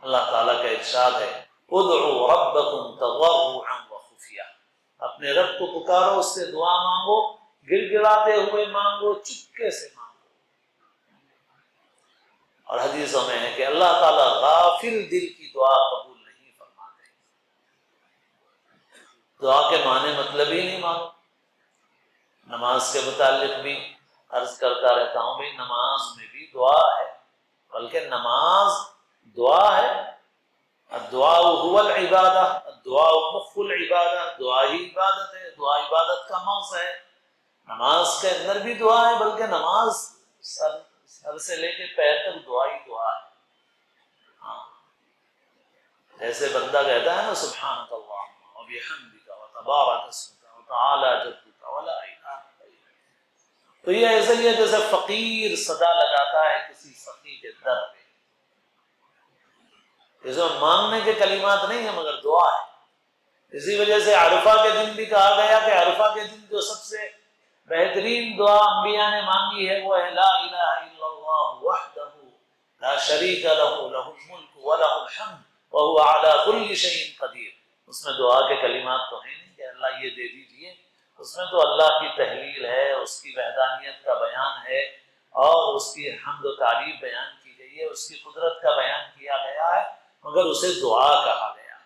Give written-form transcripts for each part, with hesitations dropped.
اللہ تعالیٰ کا ارشاد ہے ادعوا ربکم تضرعا وخفیا، اپنے رب کو پکارو، اس سے دعا مانگو، گر گراتے ہوئے مانگو، چپکے سے مانگو۔ اور حدیثوں میں ہے کہ اللہ تعالیٰ غافل دل کی دعا قبول نہیں فرماتے۔ دعا کے معنی مطلب ہی نہیں معلوم۔ نماز کے متعلق بھی عرض کرتا رہتا ہوں بھائی نماز میں بھی دعا ہے، بلکہ نماز دعا ہے۔ الدعاء هو العبادہ، الدعاء مخ العبادہ، دعا ہی عبادت ہے، دعا عبادت کا مغز ہے۔ نماز کے اندر بھی دعا ہے، بلکہ نماز سر سے لے کے پیر تک دعا ہی دعا ہے۔ ہاں، جیسے بندہ کہتا ہے نا سبحانک اللہم وبحمدک وتبارک اسمک وتعالی جدک ولا الہ غیرک، تو یہ ایسا ہی ہے جیسے فقیر صدا لگاتا ہے کسی سخی کے در پہ، جیسے مانگنے کے کلمات نہیں ہیں مگر دعا ہے۔ اسی وجہ سے عرفہ کے دن بھی کہا گیا کہ عرفہ کے دن جو سب سے بہترین دعا انبیاء نے مانگی ہے وہ ہے لا الہ الا اللہ وحدہ لا شریک لہ لہ الملک ولہ الحمد وہو علی کل شیء قدیر۔ اس میں دعا کے کلمات تو ہیں نہیں کہ اللہ یہ دے دیجئے، اس میں تو اللہ کی تحلیل ہے، اس کی وحدانیت کا بیان ہے، اور اس کی حمد و تعریف بیان کی گئی ہے، اس کی قدرت کا بیان کیا گیا ہے، مگر اسے دعا کہا گیا۔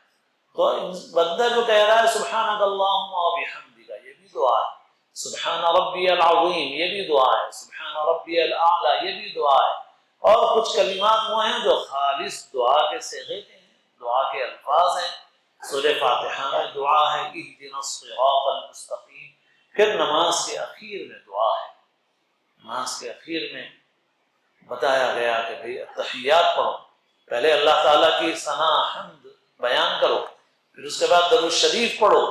تو بندہ جو کہہ رہا ہے سبحانک اللہم وبحمدک، یہ بھی دعا ہے۔ سبحان ربی العظیم، یہ بھی دعا ہے۔ سبحان ربی الاعلی، یہ بھی دعا ہے۔ اور کچھ کلمات وہ ہیں جو خالص دعا کے صیغے کے ہیں، دعا کے الفاظ ہیں۔ سورہ فاتحہ میں دعا ہے اہدنا الصراط المستقیم، پھر نماز کے اخیر میں دعا ہے۔ نماز کے اخیر میں بتایا گیا کہ بھئی تحیات پڑھو، پہلے اللہ تعالیٰ کی ثنا حمد بیان کرو، پھر اس کے بعد درود شریف پڑھو،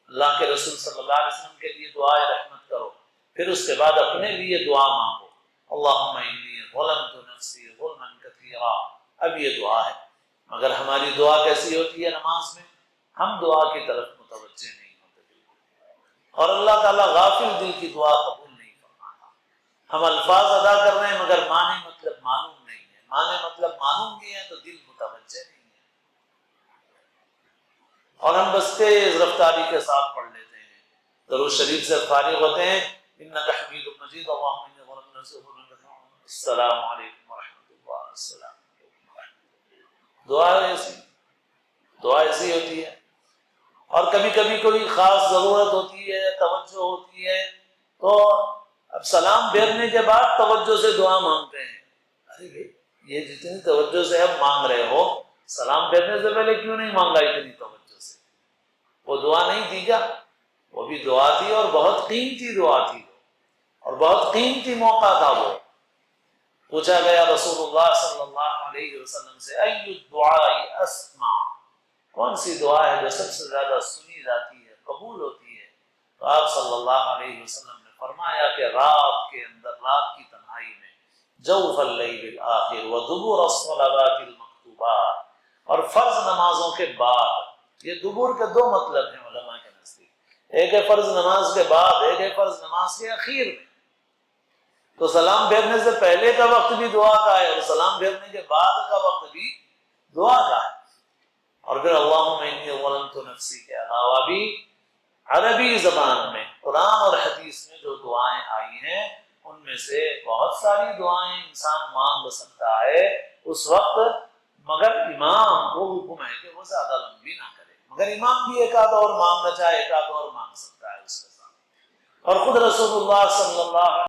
اللہ کے رسول صلی اللہ علیہ وسلم کے لیے دعائے رحمت کرو، پھر اس کے بعد اپنے لیے دعا مانگو، اللہم انی ظلمت نفسی ظلما کثیرا۔ اب یہ دعا ہے، مگر ہماری دعا کیسی ہوتی ہے نماز میں؟ ہم دعا کی طرف متوجہ نہیں ہوتے بالکل، اور اللہ تعالیٰ غافل دل کی دعا قبول نہیں فرماتا۔ ہم الفاظ ادا کر رہے ہیں مگر معنی مطلب معلوم نہیں ہے، معنی مطلب معلوم نہیں ہے تو دل متوجہ نہیں ہے، اور ہم بس تیز رفتاری کے ساتھ پڑھ لیتے ہیں، درود شریف سے فارغ ہوتے ہیں انک حمید مجید اللہم انی ظلمت نفسی السلام علیکم ورحمۃ اللہ، السلام علیکم ورحمۃ اللہ۔ دعا ایسی ہوتی ہے۔ اور کبھی کبھی کوئی خاص ضرورت ہوتی ہے، توجہ ہوتی ہے، تو اب سلام پھیرنے کے بعد توجہ سے دعا مانگتے ہیں۔ ارے بھائی یہ جتنی توجہ سے اب مانگ رہے ہو، سلام پھیرنے سے پہلے کیوں نہیں مانگا اتنی توجہ سے؟ وہ دعا نہیں تھی کیا؟ وہ بھی دعا تھی، اور بہت قیمتی دعا تھی، اور بہت قیمتی موقع تھا وہ۔ پوچھا گیا رسول اللہ صلی اللہ علیہ وسلم سے ای الدعاء اسمع، کون سی دعا ہے جو سب سے زیادہ سنی جاتی ہے، قبول ہوتی ہے؟ تو آپ صلی اللہ علیہ وسلم نے فرمایا کہ رات کے اندر، رات کی تنہائی میں، جوف اللیل الآخر ودبر الصلوات المکتوبات، اور فرض نمازوں کے بعد۔ یہ دبر کے دو مطلب ہیں علماء کے نزدیک، ایک ہے فرض نماز کے بعد، ایک ہے فرض نماز کے اخیر میں۔ تو سلام پھیرنے سے پہلے کا وقت بھی دعا کا ہے، اور سلام پھیرنے کے بعد کا وقت بھی دعا کا ہے۔ اور پھر اللہم انی ظلمت نفسی کے علاوہ بھی عربی زبان میں، قرآن اور حدیث میں جو دعائیں آئی ہیں ان میں سے بہت ساری دعائیں انسان مانگ سکتا ہے اس وقت، مگر امام کو حکم ہے کہ وہ زیادہ لمبی نہ کرے، مگر امام بھی ایک آدھ اور مانگنا چاہے، ایک آدھ اور مانگ سکتا ہے اس کے ساتھ۔ اور خود رسول اللہ صلی اللہ